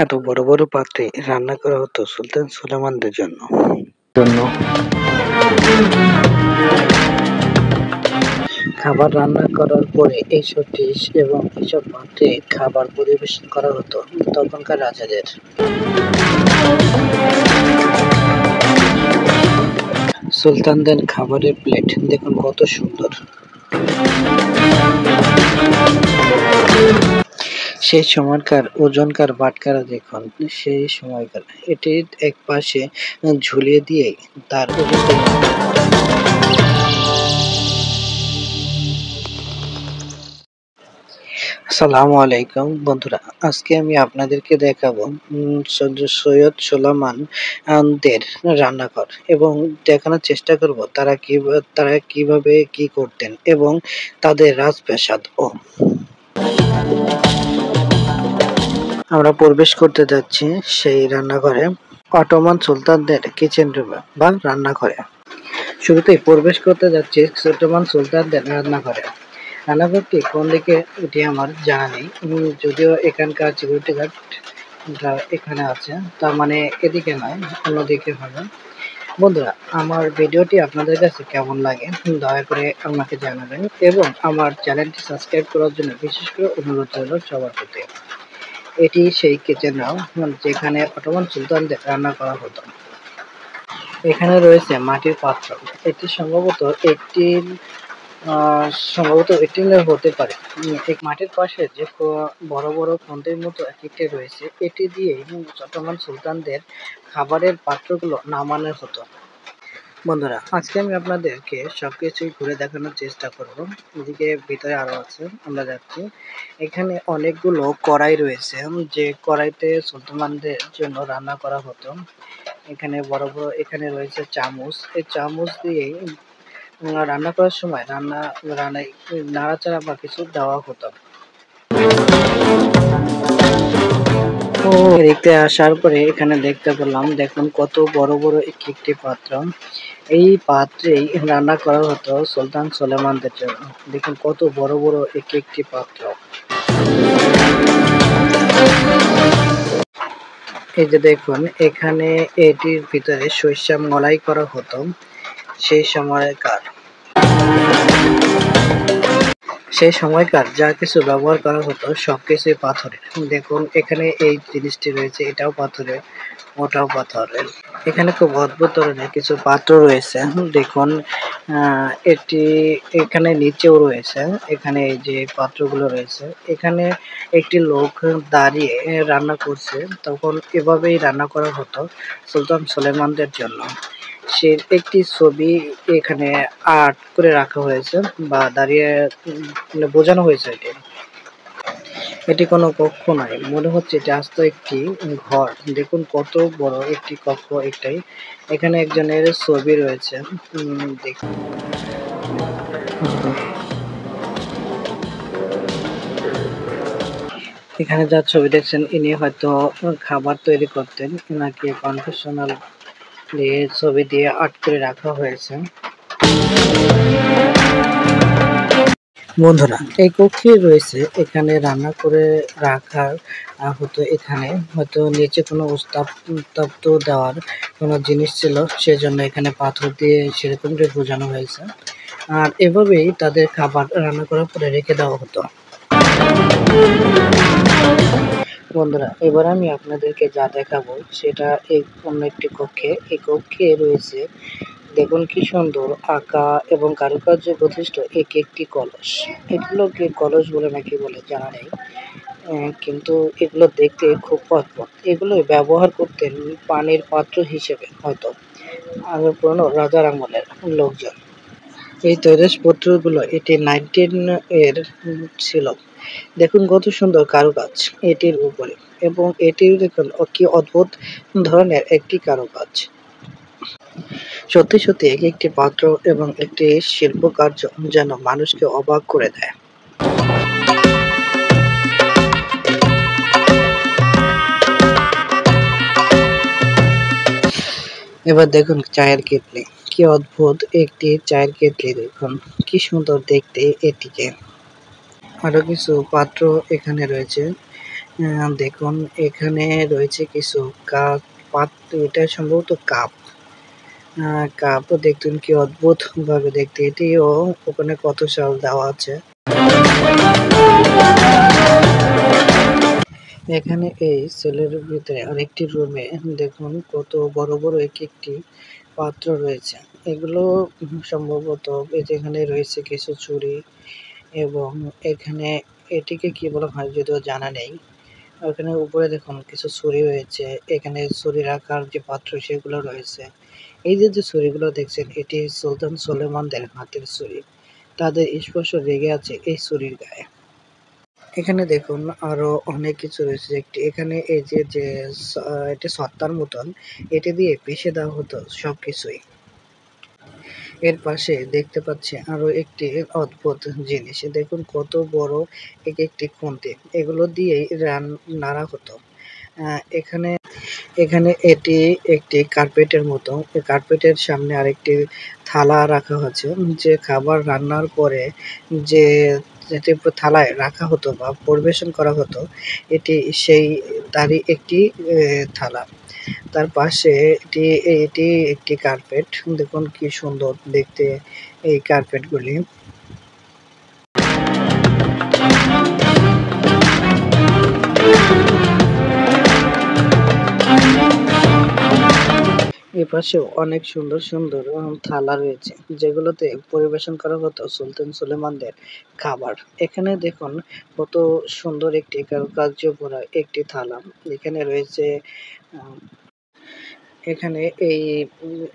এত বড় বড় পাত্রে রান্না করা হতো সুলতান সুলেমানদের জন্য খাবার রান্না করার পরে এইসব ডিশ এবং এইসব পাত্রে খাবার পরিবেশন করা হতো তখনকার রাজাদের। সুলতানদের খাবারের প্লেট দেখুন কত সুন্দর। সেই সময়কার ওজনকার বাটখারা দেখুন, সেই সময়কার এটি এক পাশে ঝুলিয়ে দিয়ে তার আসসালামু আলাইকুম বন্ধুরা, আজকে আমি আপনাদেরকে দেখাবো সৈয়দ সুলেমান দের রান্নাঘর এবং দেখানোর চেষ্টা করব তারা কিভাবে কি করতেন এবং তাদের রাজপ্রাসাদ ও আমরা প্রবেশ করতে যাচ্ছি সেই রান্নাঘরে, অটোমান সুলতানদের কিচেন রুমে বা রান্নাঘরে। শুরুতেই প্রবেশ করতে যাচ্ছি অটোমান সুলতানদের রান্নাঘরে। রান্নাঘরটি কোন দিকে এটি আমার জানা নেই, যদিও এখানকার সিকিউরিটি গার্ড এখানে আছে, তার মানে এদিকে নয় অন্যদিকে হবে। বন্ধুরা, আমার ভিডিওটি আপনাদের কাছে কেমন লাগে দয়া করে আমাকে জানাবেন এবং আমার চ্যানেলটি সাবস্ক্রাইব করার জন্য বিশেষ করে অনুরোধ রইল সবার প্রতি। এটি সেই কিচেন রুম যেখানে অটোমান সুলতানদের রান্না করা হতো। এখানে রয়েছে মাটির পাত্র, এটি সম্ভবত এটির হতে পারে। এক মাটির পাশে যে বড় বড় খন্তির মতো একটি রয়েছে, এটি দিয়ে অটোমান সুলতানদের খাবারের পাত্রগুলো নামানো হতো। বন্ধুরা, আজকে আমি আপনাদেরকে সবকিছুই ঘুরে দেখানোর চেষ্টা করব। এদিকে ভিতরে আরো আছে, আমরা যাচ্ছি। এখানে অনেকগুলো কড়াই রয়েছে, যে কড়াইতে সুলতানদের জন্য রান্না করা হতো। এখানে বড় বড় এখানে রয়েছে চামচ, এই চামচ দিয়ে রান্না করার সময় নাড়াচাড়া বা কিছু দেওয়া হতো। দেখতে আসার পরে এখানে দেখতে পেলাম, দেখুন কত বড় বড় একটি পাত্র, এই পাত্রেই রান্না করা হতো সুলতান সুলেমানদের জন্য। দেখুন কত বড় বড় একটি পাত্র। এই যে দেখুন, এখানে এটির ভিতরে সরিষা মলাই করা হতো সেই সময়কার যা কিছু ব্যবহার করা হতো সবকিছুই পাথরের। দেখুন এখানে এই জিনিসটি রয়েছে, এটাও পাথরের, ওটাও পাথরের। এখানে খুব অদ্ভুত ধরনের কিছু পাত্র রয়েছে, দেখুন এখানে নিচেও রয়েছে। এখানে এই যে পাত্রগুলো রয়েছে, এখানে একটি লোক দাঁড়িয়ে রান্না করছে, তখন এভাবেই রান্না করা হতো সুলতান সুলেমানদের জন্য। সে একটি ছবি এখানে আর্ট করে রাখা হয়েছে বা দাঁড়িয়ে বোঝানো হয়েছে। এটি কোনো কক্ষ নয়, মনে হচ্ছে এটি আস্ত একটি ঘর। দেখুন কত বড় একটি কক্ষ এটাই। এখানে একজনের ছবি রয়েছে, দেখুন। এখানে যা ছবি দেখছেন, ইনি হয়তো খাবার তৈরি করতেন, নাকি কনফেশনাল ছবি দিয়ে আর্ট করে রাখা হয়েছে। বন্ধুরা, এই কক্ষে রয়েছে, এখানে রান্না করে রাখা হতো। এখানে হয়তো নিচে কোনো উত্তপ্ত দেওয়ার কোনো জিনিস ছিল, সেজন্য এখানে পাথর দিয়ে সেরকম বোঝানো হয়েছে। আর এভাবেই তাদের খাবার রান্না করার পরে রেখে দেওয়া হতো। বন্ধুরা, এবার আমি আপনাদেরকে যা দেখাবো সেটা অন্য একটি কক্ষে। এই কক্ষে রয়েছে, দেখুন কি সুন্দর আঁকা এবং কারুকার্য প্রতিষ্ঠিত একটি কলস। এগুলোকে কলস বলে নাকি বলে জানা নেই, কিন্তু এগুলো দেখতে খুব অদ্ভুত। এগুলো ব্যবহার করতেন পানির পাত্র হিসেবে হয়তো আগের পুরনো রাজার আমলের লোকজন। এই তৈজসপত্রগুলো এটি 19 এর ছিল। দেখুন কত সুন্দর কারুকাজ এটির উপরে, এবং এটির দেখুন কি অদ্ভুত ধরনের একটি কারুকাজ। সত্যি সত্যি একটি পাত্র এবং একটি শিল্পকার্য যেন মানুষকে অবাক করে দেয়। এবার দেখুন চায়ের কেটলি, কি অদ্ভুত একটি চায়ের কেটলি, দেখুন কি সুন্দর দেখতে এটিকে। আরো কিছু পাত্র এখানে রয়েছে, দেখুন এখানে রয়েছে কিছু কাপ পাত্র, এটা সম্ভবত কাপ। কাপও দেখুন কি অদ্ভুত ভাবে দেখতে, এটিও ওখানে কত সাল দেওয়া আছে। এখানে এই সেলের ভিতরে আরেকটি রুমে দেখুন কত বড় বড় এক একটি পাত্র রয়েছে। এগুলো সম্ভবত যেখানে রয়েছে কিছু চুড়ি, এবং এখানে এটিকে কি বলা হয় যদিও জানা নেই। ওখানে উপরে দেখুন কিছু ছুরি রয়েছে, এখানে ছুরি রাখার যে পাত্র সেগুলো রয়েছে। এই যে যে ছুরিগুলো দেখছেন এটি সুলতান সুলেমানদের হাতের ছুরি, তাদের স্পর্শ লেগে আছে এই ছুরির গায়ে। এখানে দেখুন আরো অনেক কিছু রয়েছে, একটি এখানে এই যে যে এটি সত্তার মতন, এটি দিয়ে পিষে দেওয়া হতো সবকিছুই। এর পাশে দেখতে পাচ্ছি আরো একটি অদ্ভুত জিনিস, দেখুন কত বড় এক একটি খুন্তি, এগুলো দিয়েই নাড়া হতো। এখানে এখানে এটি একটি কার্পেটের মতো, কার্পেটের সামনে আরেকটি থালা রাখা হয়েছে, যে খাবার রান্নার পরে যে যেটি থালায় রাখা হতো বা পরিবেশন করা হতো, এটি সেই তারই একটি থালা। তার পাশে এটি এটি একটি কার্পেট, দেখুন কি সুন্দর দেখতে এই কার্পেটগুলি। এপাশেও অনেক সুন্দর সুন্দর থালা রয়েছে, যেগুলোতে পরিবেশন করা হতো সুলতান সুলেমানদের খাবার। এখানে দেখুন কত সুন্দর একটি কারুকার্য করা একটি থালা এখানে রয়েছে। আহ, এখানে এই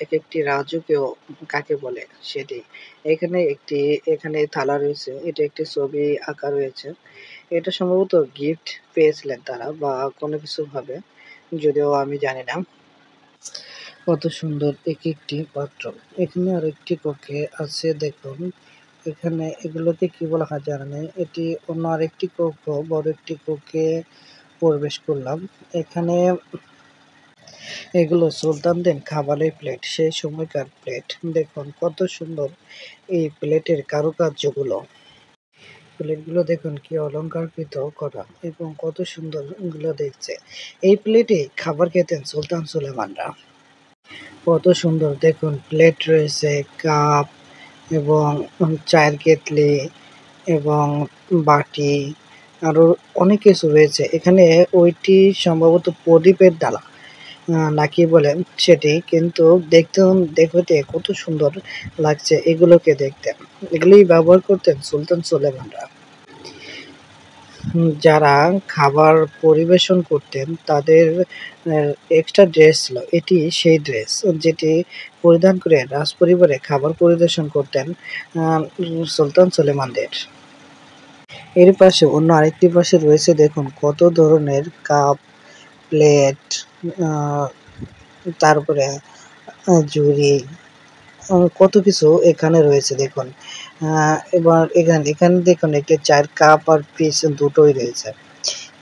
এক একটি রাজকীয় কাকে বলে সেটি। এখানে একটি এখানে থালা রয়েছে, এটা একটি ছবি আঁকা রয়েছে, এটা সম্ভবত গিফট পেয়েছিলেন তারা বা কোনো কিছু ভাবে, যদিও আমি জানি না। কত সুন্দর এক একটি পাত্র। এখানে আরেকটি কক্ষে আছে দেখুন, এখানে এগুলোকে কি বলা হয় জানা নেই। এটি অন্য আরেকটি কক্ষ, বড় একটি কক্ষে প্রবেশ করলাম। এখানে এগুলো সুলতানদের খাবারের প্লেট, সেই সময়কার প্লেট। দেখুন কত সুন্দর এই প্লেটের কারুকার্যগুলো। প্লেটগুলো দেখুন কি অলংকারকৃত করা, এবং কত সুন্দর গুলো দেখছে। এই প্লেটে খাবার খেতেন সুলতান সুলেমানরা। কত সুন্দর দেখুন প্লেট রয়েছে, কাপ এবং চায়ের কেটলি এবং বাটি, আরো অনেক কিছু রয়েছে। এখানে ওইটি সম্ভবত প্রদীপের ডালা নাকি বলেন সেটি, কিন্তু দেখতে কত সুন্দর লাগছে এগুলোকে দেখতে। এগুলি ব্যবহার করতেন সুলতান সুলেমানরা। যারা খাবার পরিবেশন করতেন তাদের এক্সট্রা ড্রেস ছিল, এটি সেই ড্রেস যেটি পরিধান করে রাজপরিবারে খাবার পরিবেশন করতেন সুলতান সুলেমানদের। এর পাশে অন্য আরেকটি পাশে রয়েছে দেখুন কত ধরনের কাপ, প্লেট, তারপরে ঝুড়ি, কত কিছু এখানে রয়েছে দেখুন। এবার এখানে দেখুন একটি চায়ের কাপ আর পিস দুটোই রয়েছে।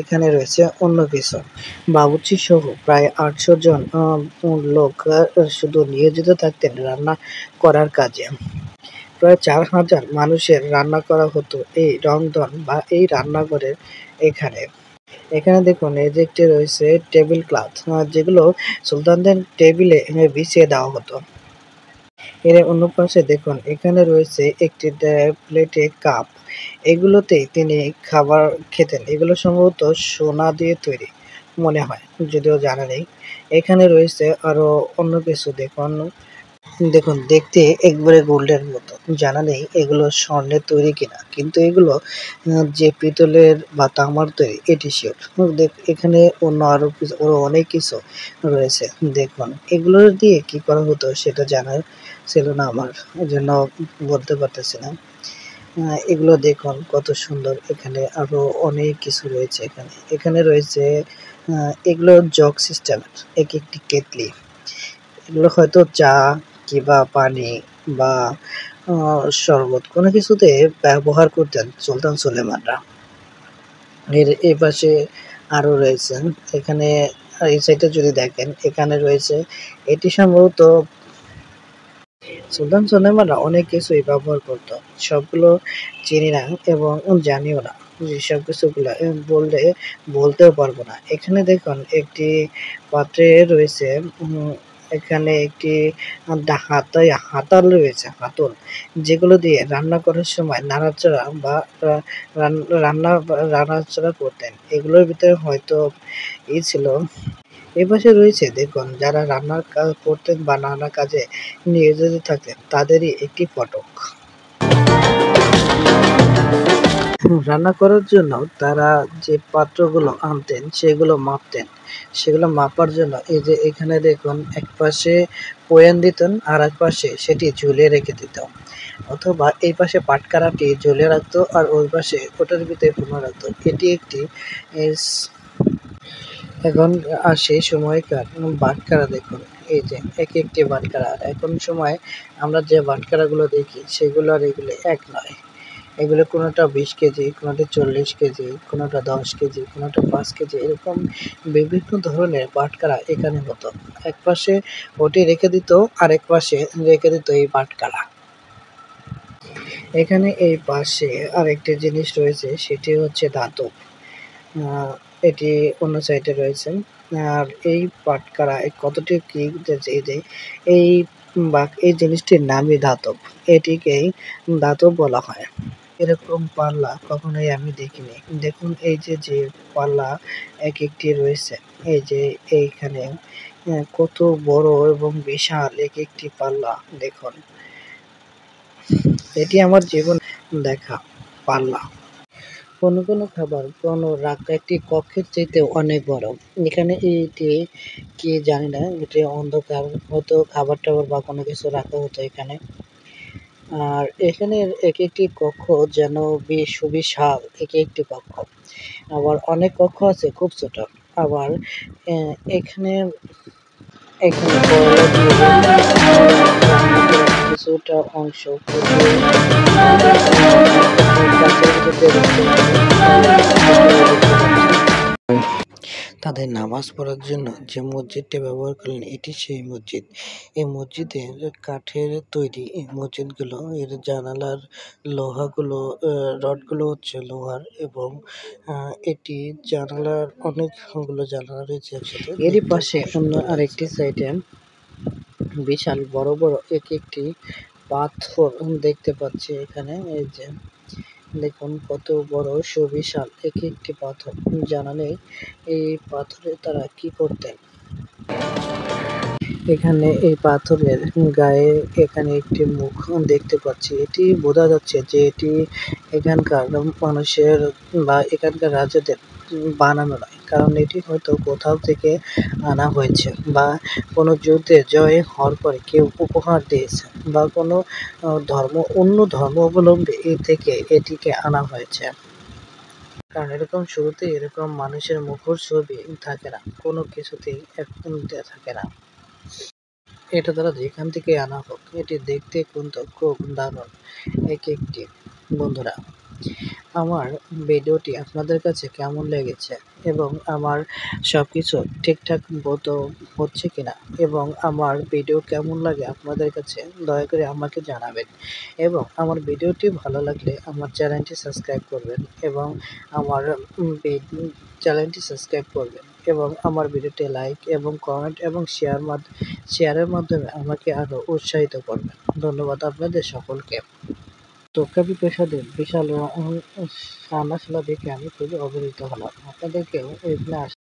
এখানে রয়েছে অন্য কিছু। বাবুর্চি সহ প্রায় 800 জন লোক শুধু নিয়োজিত থাকতেন রান্না করার কাজে। প্রায় 4000 মানুষের রান্না করা হতো এই রংধন বা এই রান্নাঘরের এখানে। এখানে দেখুন এই যে একটি রয়েছে টেবিল ক্লথ, যেগুলো সুলতানদের টেবিলে বিছিয়ে দেওয়া হতো। এর অন্য পাশে দেখুন এখানে রয়েছে একটি প্লেটে কাপ, এগুলোতেই তিনি খাবার খেতেন। এগুলো সম্ভবত সোনা দিয়ে তৈরি মনে হয়, যদিও জানা নেই। এখানে রয়েছে আরো অন্য কিছু দেখুন, দেখুন দেখতে একবারে গোল্ডের মতো, জানা নেই এগুলো স্বর্ণের তৈরি কিনা, কিন্তু এগুলো যে পিতলের বা তামার তৈরি এটি শিওর। এখানে অন্য আরো অনেক কিছু রয়েছে দেখুন, এগুলো দিয়ে কি করা হতো সেটা জানার ছিল না আমার, ওই জন্য বলতে পারতেছি না। এগুলো দেখুন কত সুন্দর, এখানে আরো অনেক কিছু রয়েছে। এখানে এখানে রয়েছে এগুলো জগ সিস্টেম এক একটি কেটলি, এগুলো হয়তো চা কিংবা পানি বা শরবত কোনো কিছুতে ব্যবহার করতেন সুলতান সুলেমানরা। এর এই পাশে আরো রয়েছে, এখানে এই সাইডে যদি দেখেন এখানে রয়েছে, এটি সম্ভবত সুলতান সুলেমানরা অনেক কিছুই ব্যবহার করতো, সবগুলো চিনি না এবং জানিও না। যেসব কিছুগুলা বললে বলতেও পারবো না। এখানে দেখুন একটি পাত্রে রয়েছে এখানে একটি হাতাল রয়েছে, হাতল, যেগুলো দিয়ে রান্না করার সময় নাড়াচাড়া বা রান্নাচাড়া করতেন। এগুলোর ভিতরে হয়তো ছিল। এপাশে রয়েছে দেখুন যারা রান্নার কাজ করতেন বা নানা কাজে নিয়োজিত থাকতেন তাদেরই একটি ফটক। রান্না করার জন্য তারা যে পাত্রগুলো আনতেন সেগুলো মাপতেন। সেগুলো মাপার জন্য এই যে এখানে দেখুন একপাশে বয়ান দিতেন আর এক পাশে সেটি ঝুলিয়ে রেখে দিত, অথবা এই পাশে পাটকারাটি ঝুলিয়ে রাখতো আর ওই পাশে ওটার ভিতরে পুনঃ রাখতো। এটি একটি এখন আসে সময়কার বাটখারা। দেখুন এই যে একটি বাটখারা। এখন সময় আমরা যে বাটখারাগুলো দেখি সেগুলো আর এগুলো এক নয়। এগুলো কোনোটা 20 কেজি, কোনোটা 40 কেজি, কোনোটা 10 কেজি, কোনোটা 5 কেজি, এরকম বিভিন্ন ধরনের বাটখারা এখানে হতো। একপাশে ওটি রেখে দিত, আরেক পাশে রেখে দিত এই বাটখারা। এখানে এই পাশে আরেকটি জিনিস রয়েছে, সেটি হচ্ছে ধাতব। এটি অন্য সাইডে রয়েছে। আর এই পাটখারা কতটি কি এই এই জিনিসটির নামই ধাতব। এটিকেই ধাতব বলা হয়। এরকম পাল্লা কখনোই আমি দেখিনি। দেখুন এই যে পাল্লা এক একটি রয়েছে, এই যে এইখানে কত বড় এবং বিশাল এক একটি পাল্লা। দেখুন এটি আমার জীবন দেখা পাল্লা। কোনো কোনো খাবার কোনো একটি কক্ষের চাইতে অনেক বড়। এখানে এটি কি জানি না, এটি অন্ধকার, হয়তো খাবার টাবার বা কোনো কিছু রাখা হতো এখানে। আর এখানে এক একটি কক্ষ যেন সুবিশাল, এক একটি কক্ষ। আবার অনেক কক্ষ আছে খুব ছোট। আবার এখানে এখানে কিছুটা অংশ তাদের নামাজ পড়ার জন্য যে মসজিদটি ব্যবহার করলেন এটি সেই মসজিদ। এই মসজিদের কাঠের তৈরি এই মসজিদগুলো, এর জানালার লোহাগুলো রডগুলো হচ্ছে লোহার, এবং এটি জানালার অনেকগুলো জানালা রয়েছে একসাথে। এরই পাশে অন্য আরেকটি সাইডে বিশাল বড় বড় এক একটি পাথর দেখতে পাচ্ছি এখানে। এই যে দেখুন কত বড় সুবিশাল এক একটি পাথর। জানালে এই পাথরে তারা কি করতেন। এখানে এই পাথরের গায়ে এখানে একটি মুখ দেখতে পাচ্ছি। এটি বোঝা যাচ্ছে যে এটি এখানকার মানুষের বা এখানকার রাজাদের বানানো নয়, কারণ এটি হয়তো কোথাও থেকে আনা হয়েছে বা কোনো যুদ্ধে জয় হওয়ার পরে কেউ উপহার দিয়েছে বা কোনো অন্য ধর্মাবলম্বী থেকে এটিকে আনা হয়েছে। কারণ এরকম শুরুতেই এরকম মানুষের মুখোশ ছবি থাকে না, কোনো কিছুতেই থাকে না। এটা তারা যেখান থেকে আনা হোক, এটি দেখতে কিন্তু খুব দারুণ এক একটি। বন্ধুরা, আমার ভিডিওটি আপনাদের কাছে কেমন লেগেছে এবং আমার সবকিছু ঠিকঠাক মতো হচ্ছে কিনা, এবং আমার ভিডিও কেমন লাগে আপনাদের কাছে দয়া করে আমাকে জানাবেন। এবং আমার ভিডিওটি ভালো লাগলে আমার চ্যানেলটি সাবস্ক্রাইব করবেন এবং আমার চ্যানেলটি সাবস্ক্রাইব করবেন এবং আমার ভিডিওটি লাইক এবং কমেন্ট এবং শেয়ারের মাধ্যমে আমাকে আরও উৎসাহিত করবেন। ধন্যবাদ আপনাদের সকলকে। তোকাবি পেশাদের বিশাল রান্নাশালা দেখে আমি খুবই অবহিত হলাম। আপনাদেরকেও এখানে